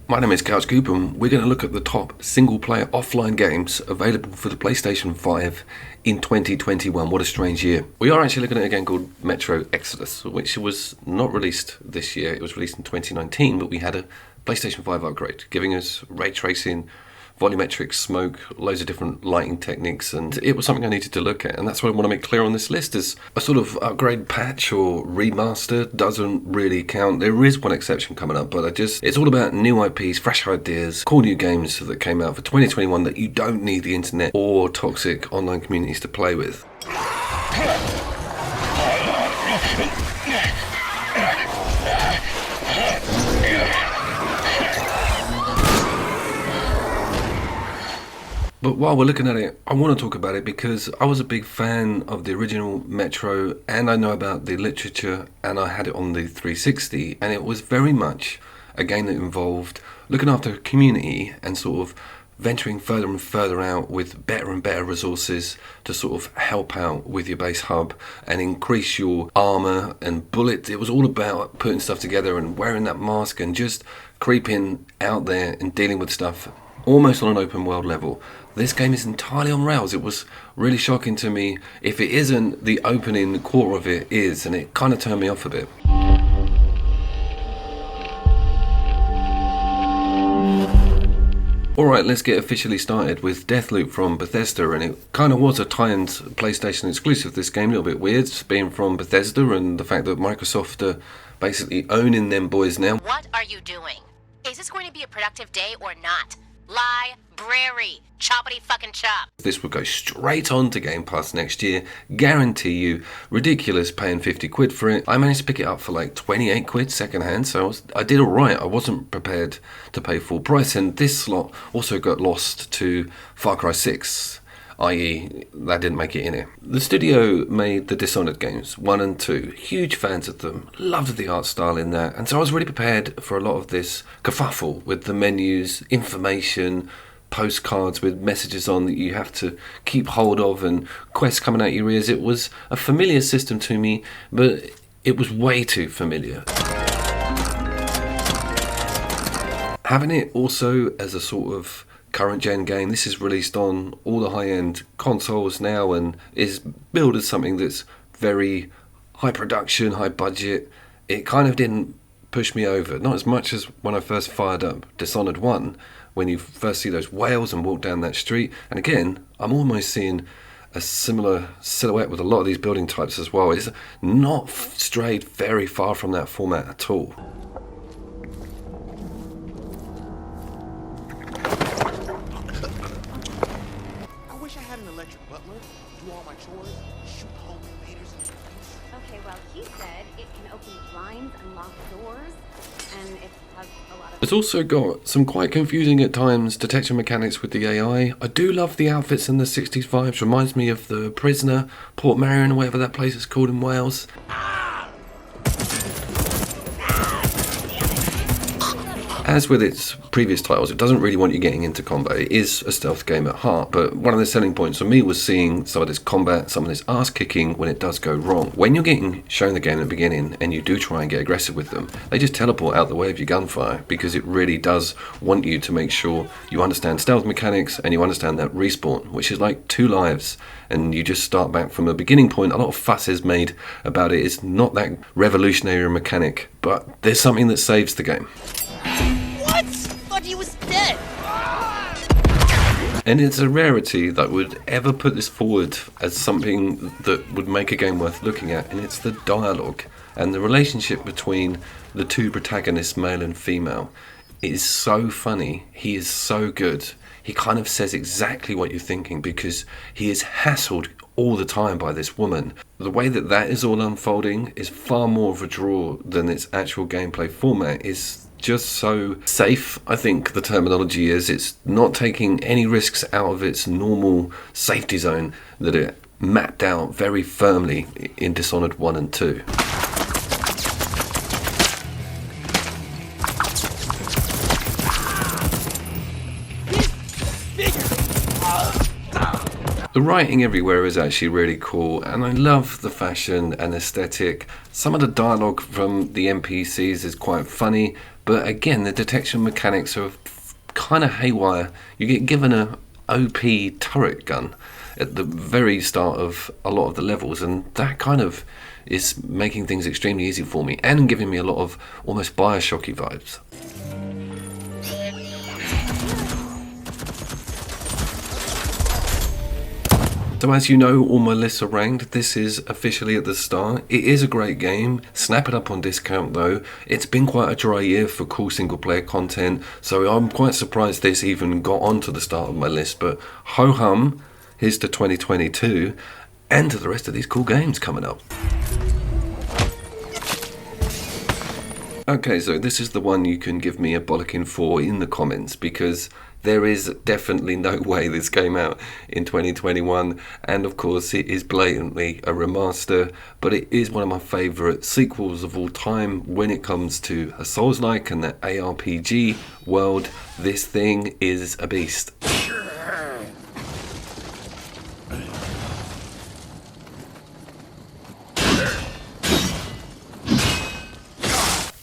My name is Couch Coop and we're going to look at the top single-player offline games available for the PlayStation 5 in 2021. What a strange year. We are actually looking at a game called Metro Exodus, which was not released this year. It was released in 2019, but we had a PlayStation 5 upgrade, giving us ray tracing, volumetric smoke, loads of different lighting techniques, and it was something I needed to look at, and that's what I want to make clear on this list. Is a sort of upgrade patch or remaster doesn't really count. There is one exception coming up, but it's all about new IPs, fresh ideas, cool new games that came out for 2021 that you don't need the internet or toxic online communities to play with. But while we're looking at it, I want to talk about it because I was a big fan of the original Metro, and I know about the literature, and I had it on the 360, and it was very much a game that involved looking after a community and sort of venturing further and further out with better and better resources to sort of help out with your base hub and increase your armor and bullets. It was all about putting stuff together and wearing that mask and just creeping out there and dealing with stuff almost on an open world level. This game is entirely on rails. It was really shocking to me. If it isn't, the opening core of it is, and it kind of turned me off a bit. Alright, let's get officially started with Deathloop from Bethesda, and it kind of was a tie-in PlayStation exclusive, this game. A little bit weird, being from Bethesda, and the fact that Microsoft are basically owning them boys now. What are you doing? Is this going to be a productive day or not? Library. Choppity fucking chop. This would go straight on to Game Pass next year. Guarantee you. Ridiculous paying 50 quid for it. I managed to pick it up for like 28 quid second hand, so I did alright. I wasn't prepared to pay full price, and this slot also got lost to Far Cry 6. i.e. that didn't make it in it. The studio made the Dishonored games 1 and 2. Huge fans of them. Loved the art style in that. And so I was really prepared for a lot of this kerfuffle with the menus, information, postcards with messages on that you have to keep hold of, and quests coming out your ears. It was a familiar system to me, but it was way too familiar. Having it also as a sort of current gen game, this is released on all the high-end consoles now and is billed as something that's very high production, high budget. It kind of didn't push me over, not as much as when I first fired up Dishonored 1, when you first see those whales and walk down that street. And again, I'm almost seeing a similar silhouette with a lot of these building types as well. It's not strayed very far from that format at all. It's also got some quite confusing at times detection mechanics with the AI. I do love the outfits and the 60s vibes. Reminds me of the Prisoner, Port Marion, or whatever that place is called in Wales. As with its previous titles, it doesn't really want you getting into combat. It is a stealth game at heart, but one of the selling points for me was seeing some of this combat, some of this ass kicking when it does go wrong. When you're getting shown the game at the beginning and you do try and get aggressive with them, they just teleport out the way of your gunfire, because it really does want you to make sure you understand stealth mechanics and you understand that respawn, which is like 2 lives, and you just start back from a beginning point. A lot of fuss is made about it. It's not that revolutionary mechanic, but there's something that saves the game. What? Thought he was dead. And it's a rarity that would ever put this forward as something that would make a game worth looking at, and it's the dialogue and the relationship between the two protagonists, male and female. It is so funny. He is so good. He kind of says exactly what you're thinking because he is hassled all the time by this woman. The way that that is all unfolding is far more of a draw than its actual gameplay format. Is just so safe, I think the terminology is. It's not taking any risks out of its normal safety zone that it mapped out very firmly in Dishonored 1 and 2. The writing everywhere is actually really cool, and I love the fashion and aesthetic. Some of the dialogue from the NPCs is quite funny, But again, the detection mechanics are kind of haywire. You get given a OP turret gun at the very start of a lot of the levels, and that kind of is making things extremely easy for me and giving me a lot of almost Bioshocky vibes. So as you know, all my lists are ranked. This is officially at the start. It is a great game. Snap it up on discount though. It's been quite a dry year for cool single player content, so I'm quite surprised this even got onto the start of my list. But ho hum, here's to 2022 and to the rest of these cool games coming up. Okay, so this is the one you can give me a bollocking for in the comments, because there is definitely no way this came out in 2021, and of course it is blatantly a remaster, but it is one of my favourite sequels of all time when it comes to a Souls-like and the ARPG world. This thing is a beast.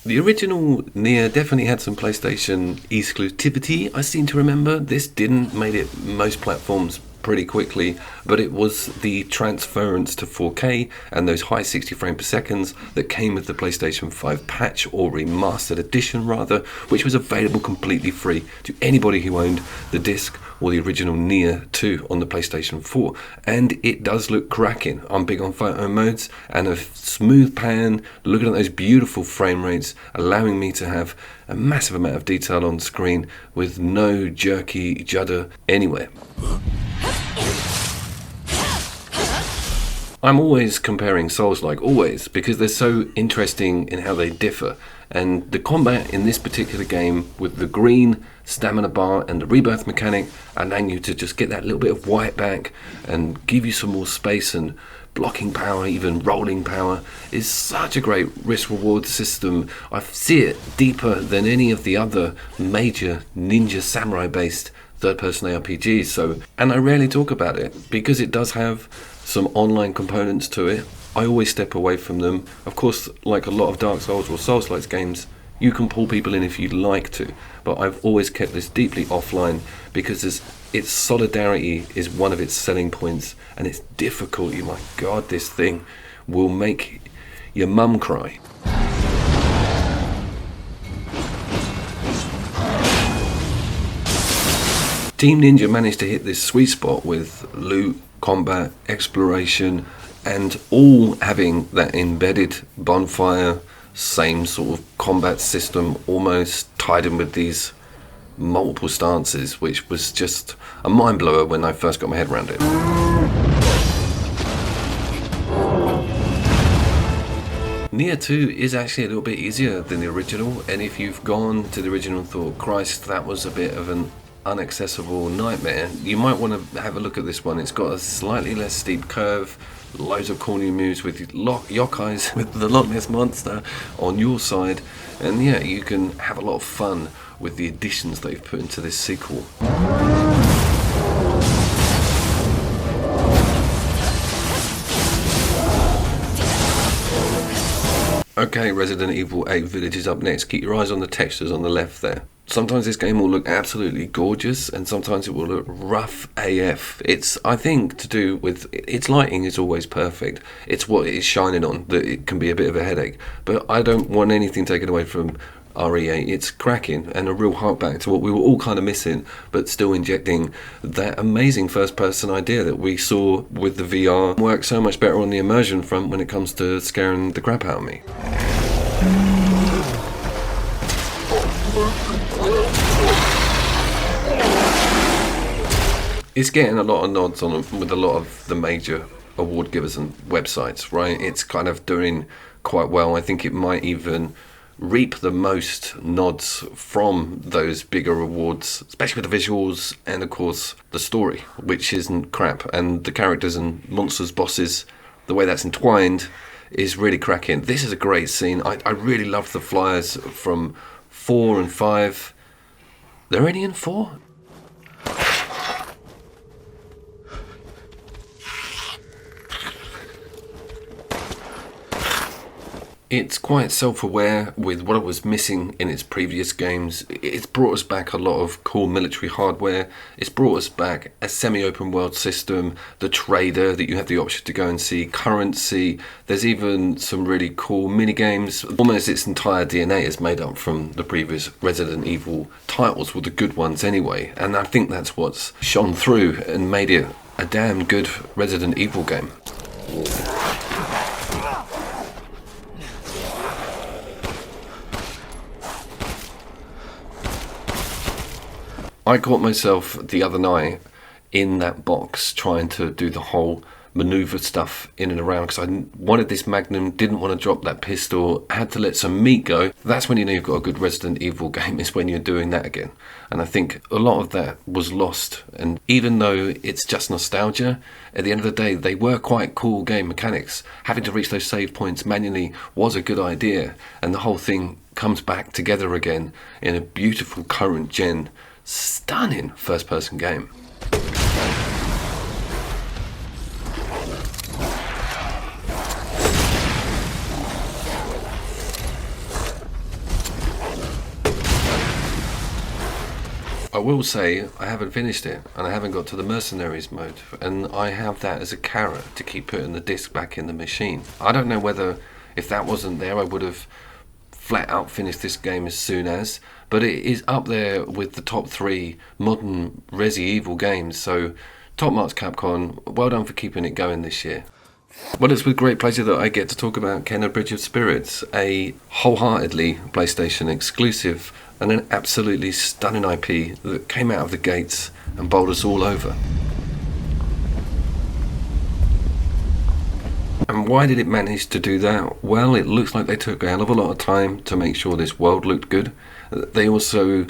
The original Nioh definitely had some PlayStation exclusivity, I seem to remember. This didn't, made it most platforms pretty quickly, but it was the transference to 4K and those high 60 frames per second that came with the PlayStation 5 patch, or remastered edition rather, which was available completely free to anybody who owned the disc or the original Nioh 2 on the PlayStation 4. And it does look cracking. I'm big on photo modes and a smooth pan, looking at those beautiful frame rates, allowing me to have a massive amount of detail on screen with no jerky judder anywhere. I'm always comparing Souls-like, always, because they're so interesting in how they differ. And the combat in this particular game, with the green stamina bar and the rebirth mechanic, allowing you to just get that little bit of white back and give you some more space and blocking power, even rolling power, is such a great risk-reward system. I see it deeper than any of the other major ninja samurai-based third-person ARPGs. So, and I rarely talk about it because it does have some online components to it. I always step away from them. Of course, like a lot of Dark Souls or Souls-like games, you can pull people in if you'd like to, but I've always kept this deeply offline because its solidarity is one of its selling points, and its difficulty. My God, this thing will make your mum cry. Team Ninja managed to hit this sweet spot with loot, combat, exploration, and all having that embedded bonfire, same sort of combat system, almost tied in with these multiple stances, which was just a mind blower when I first got my head around it. Nioh 2 is actually a little bit easier than the original, and if you've gone to the original and thought, Christ, that was a bit of an unaccessible nightmare, you might want to have a look at this one. It's got a slightly less steep curve, loads of corny moves with yokais, with the Loch Ness Monster on your side, and yeah, you can have a lot of fun with the additions they've put into this sequel. Okay, Resident Evil 8 Village is up next. Keep your eyes on the textures on the left there. Sometimes this game will look absolutely gorgeous, and sometimes it will look rough AF. It's, I think, to do with its lighting is always perfect. It's what it is shining on that it can be a bit of a headache. But I don't want anything taken away from RE8. It's cracking and a real hark back to what we were all kind of missing, but still injecting that amazing first-person idea that we saw with the VR work so much better on the immersion front when it comes to scaring the crap out of me. It's getting a lot of nods on with a lot of the major award givers and websites, right? It's kind of doing quite well. I think it might even reap the most nods from those bigger awards, especially with the visuals and of course the story, which isn't crap, and the characters and monsters, bosses, the way that's entwined is really cracking. This is a great scene. I really love the flyers from 4 and 5. There any in 4? It's quite self-aware with what it was missing in its previous games. It's brought us back a lot of cool military hardware. It's brought us back a semi-open world system, the trader that you have the option to go and see, currency. There's even some really cool mini-games. Almost its entire DNA is made up from the previous Resident Evil titles, were the good ones anyway. And I think that's what's shone through and made it a damn good Resident Evil game. I caught myself the other night in that box trying to do the whole maneuver stuff in and around because I wanted this Magnum, didn't want to drop that pistol, had to let some meat go. That's when you know you've got a good Resident Evil game, is when you're doing that again. And I think a lot of that was lost. And even though it's just nostalgia, at the end of the day, they were quite cool game mechanics. Having to reach those save points manually was a good idea. And the whole thing comes back together again in a beautiful current gen, stunning first-person game. I will say I haven't finished it, and I haven't got to the mercenaries mode, and I have that as a carrot to keep putting the disc back in the machine. I don't know whether, if that wasn't there, I would have flat out finished this game as soon as, but it is up there with the top 3 modern Resi Evil games, so top marks Capcom, well done for keeping it going this year. Well, it's with great pleasure that I get to talk about Kena Bridge of Spirits, a wholeheartedly PlayStation exclusive and an absolutely stunning IP that came out of the gates and bowled us all over. And why did it manage to do that? Well, it looks like they took a hell of a lot of time to make sure this world looked good. They also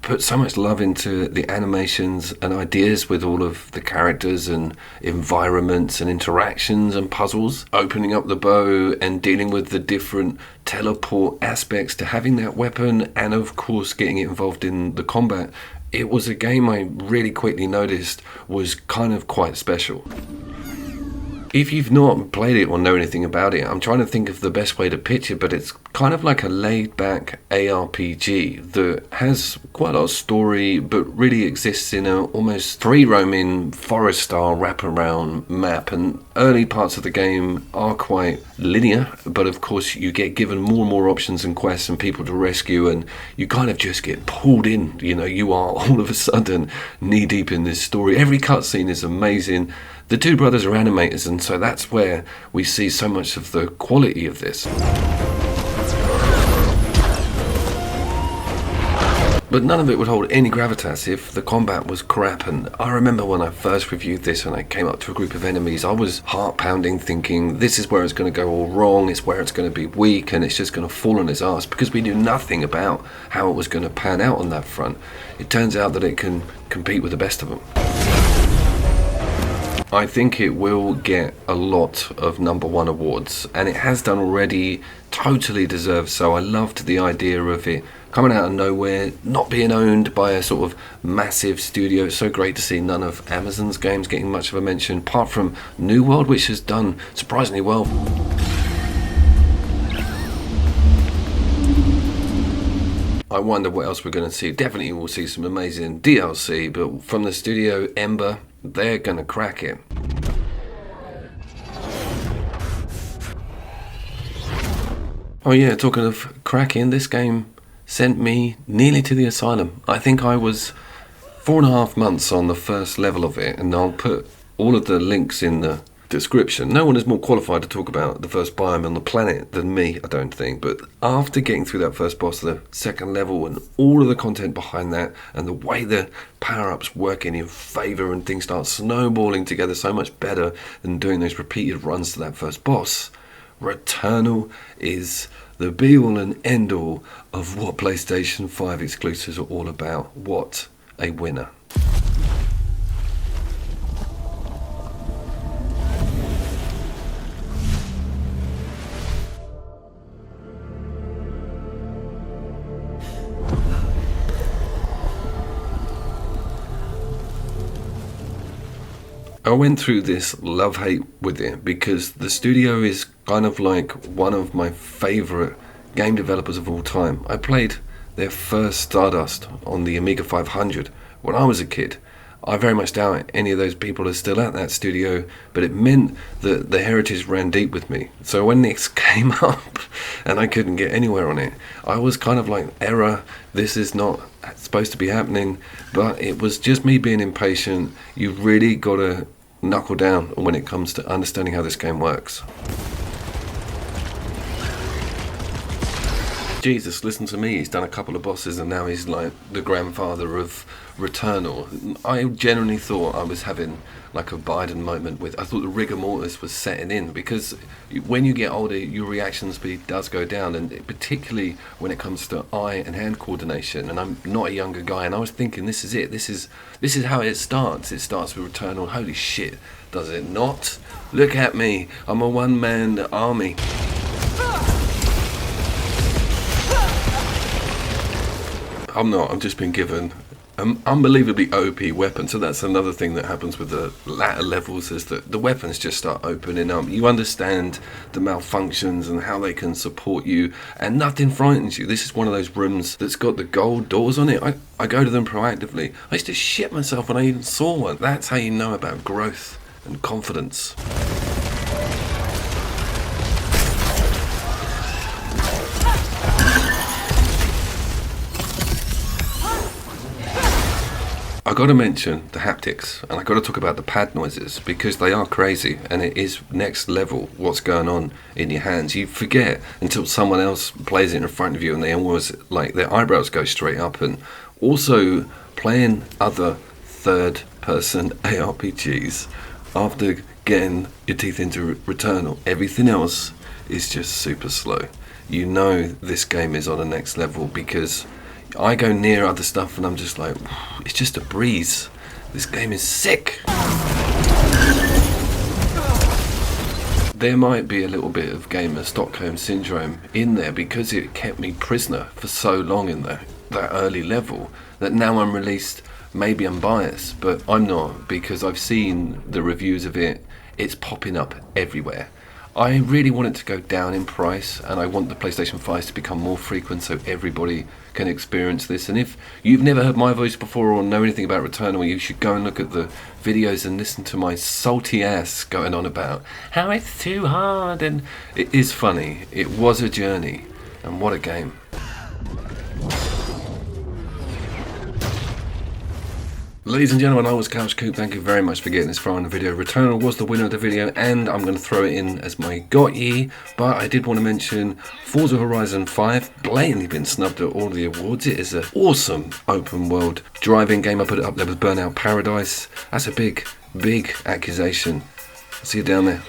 put so much love into the animations and ideas with all of the characters and environments and interactions and puzzles, opening up the bow and dealing with the different teleport aspects to having that weapon, and of course getting it involved in the combat. It was a game I really quickly noticed was kind of quite special. If you've not played it or know anything about it, I'm trying to think of the best way to pitch it, but it's kind of like a laid-back ARPG that has quite a lot of story, but really exists in a almost free-roaming forest-style wraparound map. And early parts of the game are quite linear, but of course you get given more and more options and quests and people to rescue, and you kind of just get pulled in. You know, you are all of a sudden knee-deep in this story. Every cutscene is amazing. The two brothers are animators, and so that's where we see so much of the quality of this. But none of it would hold any gravitas if the combat was crap, and I remember when I first reviewed this and I came up to a group of enemies, I was heart-pounding thinking this is where it's going to go all wrong, it's where it's going to be weak, and it's just going to fall on its arse, because we knew nothing about how it was going to pan out on that front. It turns out that it can compete with the best of them. I think it will get a lot of #1 awards, and it has done already, totally deserved so. I loved the idea of it coming out of nowhere, not being owned by a sort of massive studio. It's so great to see none of Amazon's games getting much of a mention, apart from New World, which has done surprisingly well. I wonder what else we're going to see. Definitely we'll see some amazing DLC, but from the studio Ember, they're going to crack it. Oh yeah, talking of cracking, this game sent me nearly to the asylum. I think I was 4.5 months on the first level of it, and I'll put all of the links in the description. No one is more qualified to talk about the first biome on the planet than me, I don't think, but after getting through that first boss, the second level, and all of the content behind that, and the way the power-ups work in your favour and things start snowballing together so much better than doing those repeated runs to that first boss, Returnal is the be-all and end-all of what PlayStation 5 exclusives are all about. What a winner. I went through this love-hate with it because the studio is kind of like one of my favourite game developers of all time. I played their first Stardust on the Amiga 500 when I was a kid. I very much doubt any of those people are still at that studio, but it meant that the heritage ran deep with me. So when this came up and I couldn't get anywhere on it, I was kind of like, error, this is not supposed to be happening. But it was just me being impatient. You've really got to knuckle down when it comes to understanding how this game works. Jesus, listen to me, he's done a couple of bosses and now he's like the grandfather of Returnal. I genuinely thought I was having like a Biden moment I thought the rigor mortis was setting in, because when you get older your reaction speed does go down, and particularly when it comes to eye and hand coordination. And I'm not a younger guy, and I was thinking this is it, this is how it starts with Returnal. Holy shit, does it not? Look at me, I'm a one-man army. I'm not, I've just been given an unbelievably OP weapon. So that's another thing that happens with the latter levels, is that the weapons just start opening up. You understand the malfunctions and how they can support you, and nothing frightens you. This is one of those rooms that's got the gold doors on it. I go to them proactively. I used to shit myself when I even saw one. That's how you know about growth and confidence. I got to mention the haptics, and I got to talk about the pad noises, because they are crazy, and it is next level what's going on in your hands. You forget until someone else plays it in front of you, and they almost like their eyebrows go straight up. And also playing other third-person ARPGs after getting your teeth into Returnal, everything else is just super slow. You know this game is on the next level, because I go near other stuff and I'm just like, it's just a breeze. This game is sick. There might be a little bit of gamer Stockholm syndrome in there, because it kept me prisoner for so long in that early level, that now I'm released, maybe I'm biased, but I'm not, because I've seen the reviews of it. It's popping up everywhere. I really want it to go down in price, and I want the PlayStation 5 to become more frequent so everybody can experience this. And if you've never heard my voice before or know anything about Returnal, you should go and look at the videos and listen to my salty ass going on about how it's too hard. And it is funny. It was a journey, and what a game. Ladies and gentlemen, I was Couch Coop. Thank you very much for getting this far in the video. Returnal was the winner of the video, and I'm going to throw it in as my got ye. But I did want to mention Forza Horizon 5, blatantly been snubbed at all the awards. It is an awesome open world driving game. I put it up there with Burnout Paradise. That's a big, big accusation. I'll see you down there.